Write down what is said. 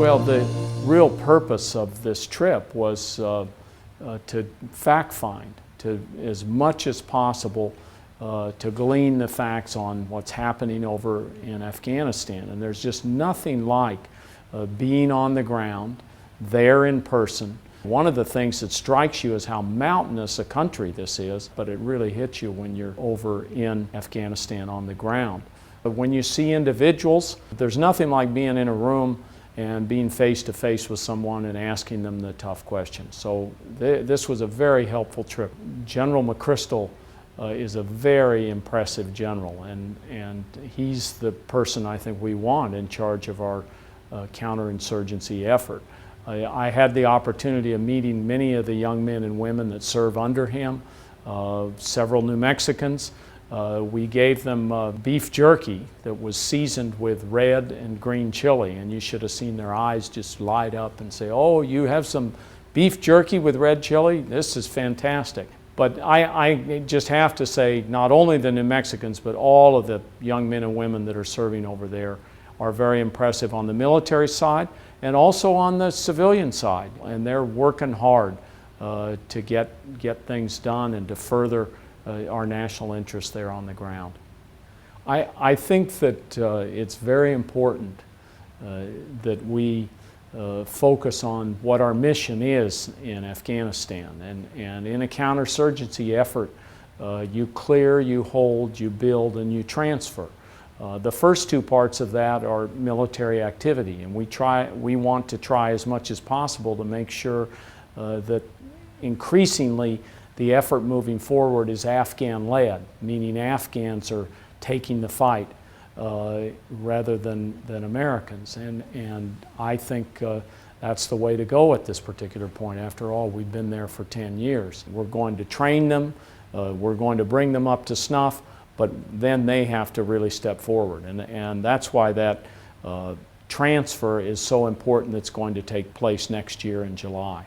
Well, the real purpose of this trip was to fact find, to as much as possible to glean the facts on what's happening over in Afghanistan. And there's just nothing like being on the ground, there in person. One of the things that strikes you is how mountainous a country this is, but it really hits you when you're over in Afghanistan on the ground. But when you see individuals, there's nothing like being in a room and being face to face with someone and asking them the tough questions. So this was a very helpful trip. General McChrystal is a very impressive general, and he's the person I think we want in charge of our counterinsurgency effort. I had the opportunity of meeting many of the young men and women that serve under him, several New Mexicans. We gave them beef jerky that was seasoned with red and green chili, and you should have seen their eyes just light up and say, "Oh, you have some beef jerky with red chili? This is fantastic." But I just have to say, not only the New Mexicans, but all of the young men and women that are serving over there are very impressive on the military side and also on the civilian side. And they're working hard to get things done and to further our national interests there on the ground. I think that it's very important that we focus on what our mission is in Afghanistan. And in a counterinsurgency effort, you clear, you hold, you build, and you transfer. The first two parts of that are military activity, and we want to try as much as possible to make sure that increasingly the effort moving forward is Afghan-led, meaning Afghans are taking the fight rather than Americans. And I think that's the way to go at this particular point. After all, we've been there for 10 years. We're going to train them, we're going to bring them up to snuff, but then they have to really step forward. And that's why that transfer is so important that's going to take place next year in July.